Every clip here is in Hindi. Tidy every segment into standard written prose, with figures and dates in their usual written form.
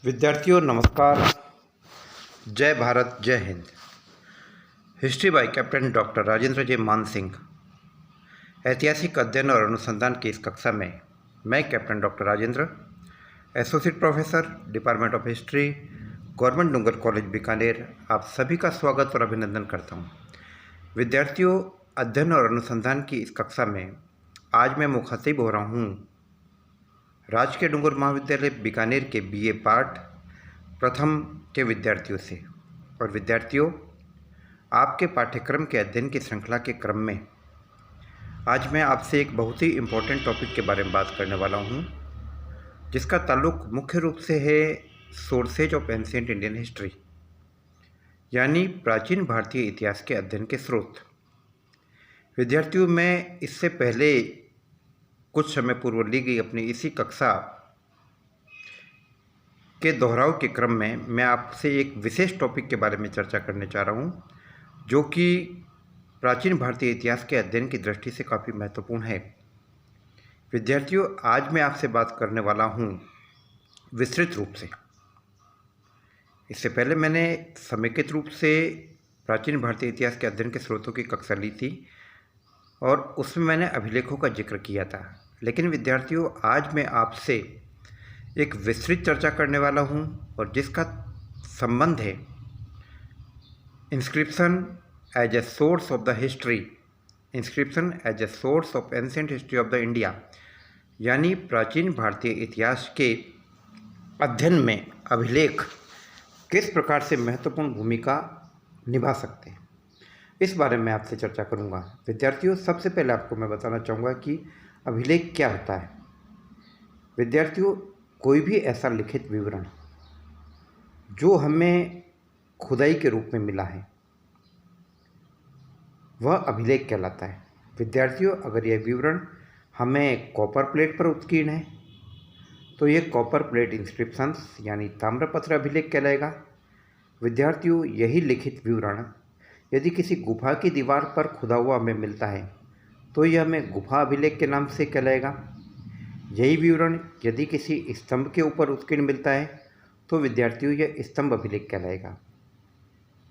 विद्यार्थियों नमस्कार। जय भारत जय Hind. History by captain doctor Rajendra J Maan Singh. ऐतिहासिक अध्ययन और अनुसंधान की इस कक्षा में मैं captain doctor Rajendra, associate professor, department of history, government Dungar college Bikaner, आप सभी का स्वागत और अभिनंदन करता हूँ। विद्यार्थियों, अध्ययन और अनुसंधान की इस कक्षा में आज मैं मुखातिब हो रहा हूँ राजकीय डूंगर महाविद्यालय बीकानेर के बीए पार्ट प्रथम के विद्यार्थियों से। और विद्यार्थियों, आपके पाठ्यक्रम के अध्ययन की श्रृंखला के क्रम में आज मैं आपसे एक बहुत ही इम्पोर्टेंट टॉपिक के बारे में बात करने वाला हूँ, जिसका ताल्लुक मुख्य रूप से है sources of ancient Indian history, यानी प्राचीन भारतीय इतिहास के अध्ययन के स्रोत। विद्यार्थियों, मैं इससे पहले कुछ समय पूर्व ली गई अपनी इसी कक्षा के दोहराव के क्रम में मैं आपसे एक विशेष टॉपिक के बारे में चर्चा करने चाह रहा हूँ, जो कि प्राचीन भारतीय इतिहास के अध्ययन की दृष्टि से काफ़ी महत्वपूर्ण है। विद्यार्थियों, आज मैं आपसे बात करने वाला हूँ विस्तृत रूप से। इससे पहले मैंने समेकित रूप से प्राचीन भारतीय इतिहास के अध्ययन के स्रोतों की कक्षा ली थी और उसमें मैंने अभिलेखों का जिक्र किया था। लेकिन विद्यार्थियों, आज मैं आपसे एक विस्तृत चर्चा करने वाला हूं और जिसका संबंध है inscription as a source of the history, inscription as a source of ancient history of the India, यानी प्राचीन भारतीय इतिहास के अध्ययन में अभिलेख किस प्रकार से महत्वपूर्ण भूमिका निभा सकते हैं, इस बारे में आपसे चर्चा करूंगा। विद्यार्थियों, सबसे पहले आपको मैं बताना चाहूँगा कि अभिलेख क्या होता है। विद्यार्थियों, कोई भी ऐसा लिखित विवरण जो हमें खुदाई के रूप में मिला है वह अभिलेख कहलाता है। विद्यार्थियों, अगर यह विवरण हमें कॉपर प्लेट पर उत्कीर्ण है तो यह कॉपर प्लेट इंस्क्रिप्शंस यानी ताम्रपत्र अभिलेख कहलाएगा। विद्यार्थियों, यही लिखित विवरण यदि किसी गुफा की दीवार पर खुदा हुआ हमें मिलता है तो यह हमें गुफा अभिलेख के नाम से कहलाएगा। यही विवरण यदि किसी स्तंभ के ऊपर उत्कीर्ण मिलता है तो विद्यार्थियों यह स्तंभ अभिलेख कहलाएगा।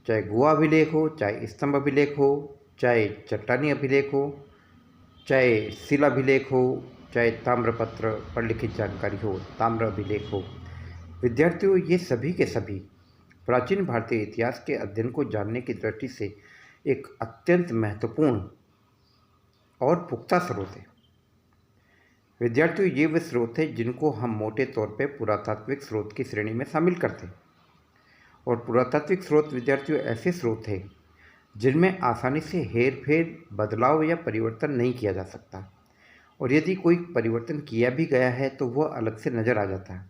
चाहे गुहा अभिलेख हो, चाहे स्तंभ अभिलेख हो, चाहे चट्टानी अभिलेख हो, चाहे शिलाभिलेख हो, चाहे ताम्रपत्र पर लिखित जानकारी हो, ताम्र अभिलेख हो। विद्यार्थियों, ये सभी के सभी प्राचीन भारतीय इतिहास के अध्ययन को जानने की दृष्टि से एक अत्यंत महत्वपूर्ण और पुख्ता स्रोत है। विद्यार्थियों, ये वे स्रोत है जिनको हम मोटे तौर पे पुरातात्विक स्रोत की श्रेणी में शामिल करते हैं। और पुरातात्विक स्रोत विद्यार्थियों ऐसे स्रोत हैं जिनमें आसानी से हेर फेर, बदलाव या परिवर्तन नहीं किया जा सकता, और यदि कोई परिवर्तन किया भी गया है तो वह अलग से नज़र आ जाता है।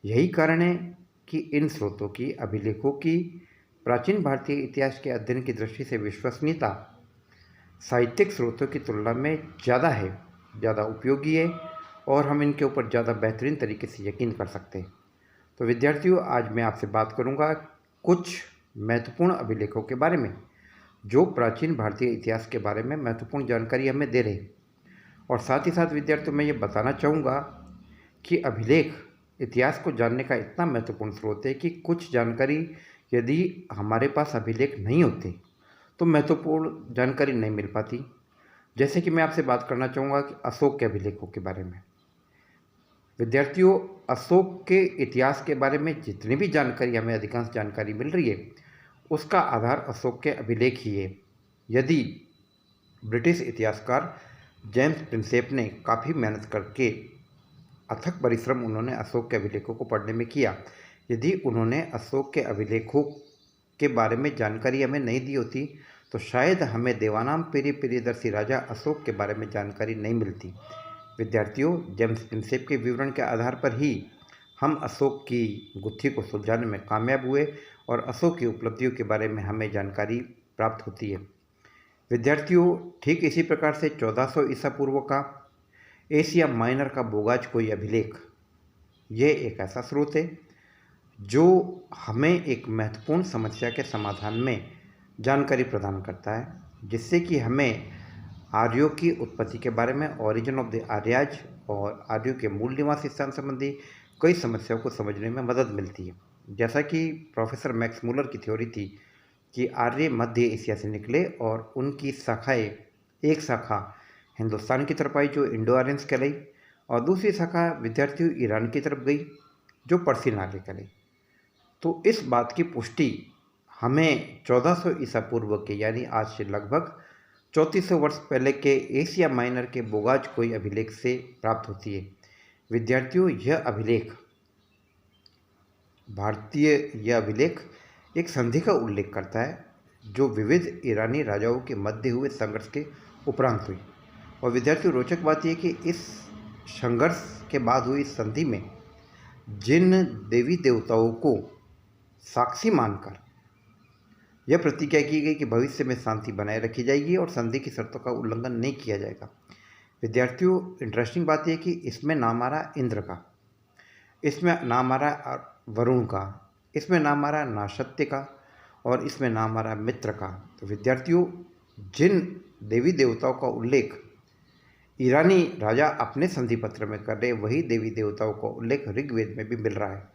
यही कारण है कि इन स्रोतों की, अभिलेखों की प्राचीन भारतीय इतिहास के अध्ययन की दृष्टि से विश्वसनीयता साहित्यिक स्रोतों की तुलना में ज़्यादा है, ज़्यादा उपयोगी है और हम इनके ऊपर ज़्यादा बेहतरीन तरीके से यकीन कर सकते हैं। तो विद्यार्थियों, आज मैं आपसे बात करूंगा कुछ महत्वपूर्ण अभिलेखों के बारे में जो प्राचीन भारतीय इतिहास के बारे में महत्वपूर्ण जानकारी हमें दे रहे हैं। और साथ ही साथ विद्यार्थियों, मैं ये बताना चाहूँगा कि अभिलेख इतिहास को जानने का इतना महत्वपूर्ण स्रोत है कि कुछ जानकारी यदि हमारे पास अभिलेख नहीं होते तो महत्वपूर्ण जानकारी नहीं मिल पाती। जैसे कि मैं आपसे बात करना चाहूँगा कि अशोक के अभिलेखों के बारे में। विद्यार्थियों, अशोक के इतिहास के बारे में जितनी भी जानकारी हमें अधिकांश जानकारी मिल रही है उसका आधार अशोक के अभिलेख ही है। यदि ब्रिटिश इतिहासकार जेम्स प्रिंसेप ने काफ़ी मेहनत करके अथक परिश्रम उन्होंने अशोक के अभिलेखों को पढ़ने में किया, यदि उन्होंने अशोक के अभिलेखों के बारे में जानकारी हमें नहीं दी होती तो शायद हमें देवानाम पेरी प्रियदर्शी राजा अशोक के बारे में जानकारी नहीं मिलती। विद्यार्थियों, जेम्स प्रिंसेप के विवरण के आधार पर ही हम अशोक की गुत्थी को सुलझाने में कामयाब हुए और अशोक की उपलब्धियों के बारे में हमें जानकारी प्राप्त होती है। विद्यार्थियों, ठीक इसी प्रकार से 1400 ईसा पूर्व का एशिया माइनर का बोगाज कोई अभिलेख, ये एक ऐसा स्रोत है जो हमें एक महत्वपूर्ण समस्या के समाधान में जानकारी प्रदान करता है, जिससे कि हमें आर्यों की उत्पत्ति के बारे में, ओरिजिन ऑफ द आर्याज और आर्यों के मूल निवास स्थान संबंधी कई समस्याओं को समझने में मदद मिलती है। जैसा कि प्रोफेसर मैक्स मूलर की थ्योरी थी कि आर्य मध्य एशिया से निकले और उनकी शाखाएं, एक शाखा हिंदुस्तान की तरफ आई जो इंडो आर्यंस कहलाई, और दूसरी शाखा विद्यार्थियों ईरान की तरफ गई जो पर्शियन आर्य कहलाई। तो इस बात की पुष्टि हमें 1400 ईसा पूर्व के यानी आज से लगभग 3400 वर्ष पहले के एशिया माइनर के बोगाज-कोई अभिलेख से प्राप्त होती है। विद्यार्थियों, यह अभिलेख एक संधि का उल्लेख करता है जो विविध ईरानी राजाओं के मध्य हुए संघर्ष के उपरांत हुई। और विद्यार्थियों, रोचक बात यह कि इस संघर्ष के बाद हुई संधि में जिन देवी देवताओं को साक्षी मानकर यह प्रतिज्ञा की गई कि भविष्य में शांति बनाए रखी जाएगी और संधि की शर्तों का उल्लंघन नहीं किया जाएगा। विद्यार्थियों, इंटरेस्टिंग बात यह कि इसमें नाम आ रहा इंद्र का, इसमें नाम आ रहा वरुण का, इसमें नाम आ रहा नाशत्य का, और इसमें नाम आ रहा मित्र का। तो विद्यार्थियों, जिन देवी देवताओं का उल्लेख ईरानी राजा अपने संधि पत्र में कर रहे, वही देवी देवताओं का उल्लेख ऋग्वेद में भी मिल रहा है।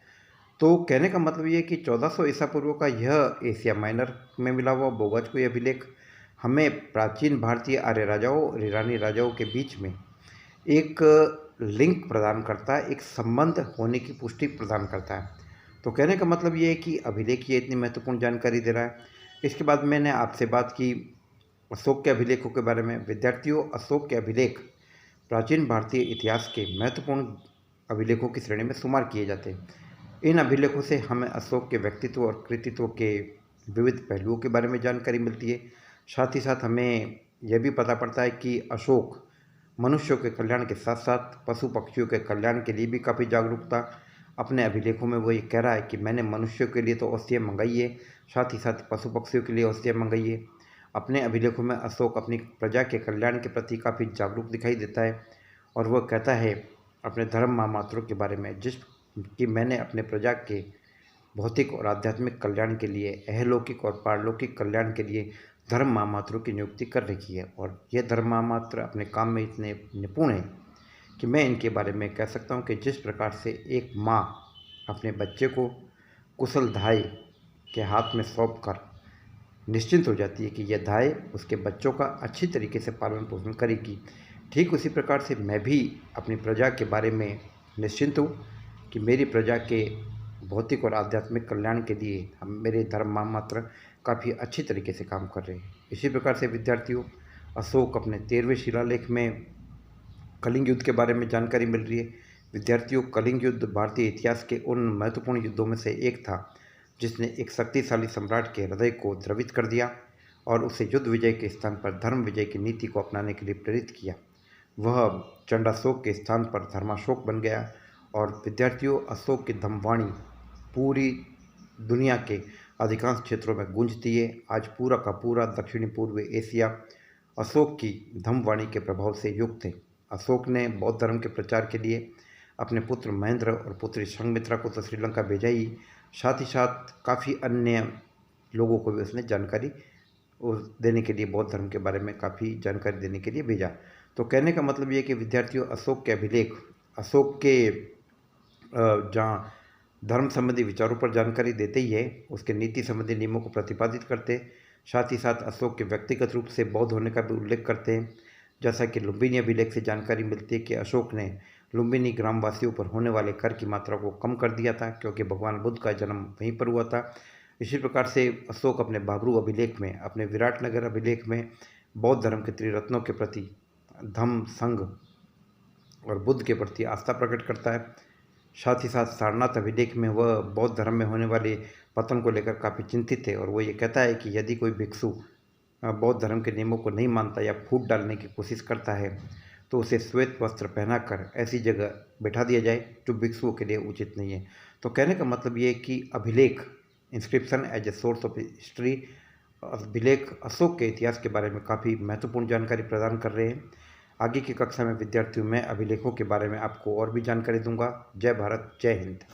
तो कहने का मतलब ये है कि 1400 ईसा पूर्व का यह एशिया माइनर में मिला हुआ बोगाज-कोई अभिलेख हमें प्राचीन भारतीय आर्य राजाओं और ईरानी राजाओं के बीच में एक लिंक प्रदान करता है, एक संबंध होने की पुष्टि प्रदान करता है। तो कहने का मतलब ये है कि अभिलेख ये इतनी महत्वपूर्ण जानकारी दे रहा है। इसके बाद मैंने आपसे बात की अशोक के अभिलेखों के बारे में। विद्यार्थियों, अशोक के अभिलेख प्राचीन भारतीय इतिहास के महत्वपूर्ण अभिलेखों की श्रेणी में शुमार किए जाते हैं। इन अभिलेखों से हमें अशोक के व्यक्तित्व और कृतित्व के विविध पहलुओं के बारे में जानकारी मिलती है। साथ ही साथ हमें यह भी पता पड़ता है कि अशोक मनुष्यों के कल्याण के साथ साथ पशु पक्षियों के कल्याण के लिए भी काफ़ी जागरूकता अपने अभिलेखों में वो ये कह रहा है कि मैंने मनुष्यों के लिए तो औषधियाँ मंगाई है, साथ ही साथ पशु पक्षियों के लिए औषधियाँ मंगाई है। अपने अभिलेखों में अशोक अपनी प्रजा के कल्याण के प्रति काफ़ी जागरूक दिखाई देता है और वह कहता है अपने धर्म महामात्रों के बारे में कि मैंने अपने प्रजा के भौतिक और आध्यात्मिक कल्याण के लिए, अहलौकिक और पारलौकिक कल्याण के लिए धर्म महामात्रों की नियुक्ति कर रखी है। और यह धर्म महामात्र अपने काम में इतने निपुण हैं कि मैं इनके बारे में कह सकता हूँ कि जिस प्रकार से एक माँ अपने बच्चे को कुशल धाय के हाथ में सौंप कर निश्चिंत हो जाती है कि यह धाय उसके बच्चों का अच्छी तरीके से पालन पोषण करेगी, ठीक उसी प्रकार से मैं भी अपनी प्रजा के बारे में निश्चिंत हूँ कि मेरी प्रजा के भौतिक और आध्यात्मिक कल्याण के लिए हम मेरे धर्म महामात्र काफ़ी अच्छी तरीके से काम कर रहे हैं। इसी प्रकार से विद्यार्थियों, अशोक अपने 13वें शिलालेख में कलिंग युद्ध के बारे में जानकारी मिल रही है। विद्यार्थियों, कलिंग युद्ध भारतीय इतिहास के उन महत्वपूर्ण युद्धों में से एक था जिसने एक शक्तिशाली सम्राट के हृदय को द्रवित कर दिया और उसे युद्ध विजय के स्थान पर धर्म विजय की नीति को अपनाने के लिए प्रेरित किया। वह चंडाशोक के स्थान पर धर्माशोक बन गया। और विद्यार्थियों, अशोक की धम्मवाणी पूरी दुनिया के अधिकांश क्षेत्रों में गूंजती है। आज पूरा का पूरा दक्षिणी पूर्व एशिया अशोक की धम्मवाणी के प्रभाव से युक्त है। अशोक ने बौद्ध धर्म के प्रचार के लिए अपने पुत्र महेंद्र और पुत्री संघमित्रा को तो श्रीलंका भेजा ही, साथ ही साथ काफ़ी अन्य लोगों को भी उसने जानकारी देने के लिए, बौद्ध धर्म के बारे में काफ़ी जानकारी देने के लिए भेजा। तो कहने का मतलब ये है कि विद्यार्थियों, अशोक के अभिलेख अशोक के जहाँ धर्म संबंधी विचारों पर जानकारी देते ही है, उसके नीति संबंधी नियमों को प्रतिपादित करते, साथ ही साथ अशोक के व्यक्तिगत रूप से बौद्ध होने का भी उल्लेख करते हैं। जैसा कि लुम्बिनी अभिलेख से जानकारी मिलती है कि अशोक ने लुम्बिनी ग्रामवासियों पर होने वाले कर की मात्रा को कम कर दिया था क्योंकि भगवान बुद्ध का जन्म वहीं पर हुआ था। इसी प्रकार से अशोक अपने बाबरू अभिलेख में, अपने विराटनगर अभिलेख में बौद्ध धर्म के त्रिरत्नों के प्रति, धम्म, संघ और बुद्ध के प्रति आस्था प्रकट करता है। साथ ही साथ सारनाथ अभिलेख में वह बौद्ध धर्म में होने वाले पतन को लेकर काफ़ी चिंतित है और वो ये कहता है कि यदि कोई भिक्षु बौद्ध धर्म के नियमों को नहीं मानता या फूट डालने की कोशिश करता है तो उसे श्वेत वस्त्र पहनाकर ऐसी जगह बैठा दिया जाए जो भिक्षुओं के लिए उचित नहीं है। तो कहने का मतलब ये है कि अभिलेख, inscription as a source of history, अभिलेख अशोक के इतिहास के बारे में काफ़ी महत्वपूर्ण जानकारी प्रदान कर रहे हैं। आगे की कक्षा में विद्यार्थियों, मैं अभिलेखों के बारे में आपको और भी जानकारी दूंगा। जय भारत, जय हिंद।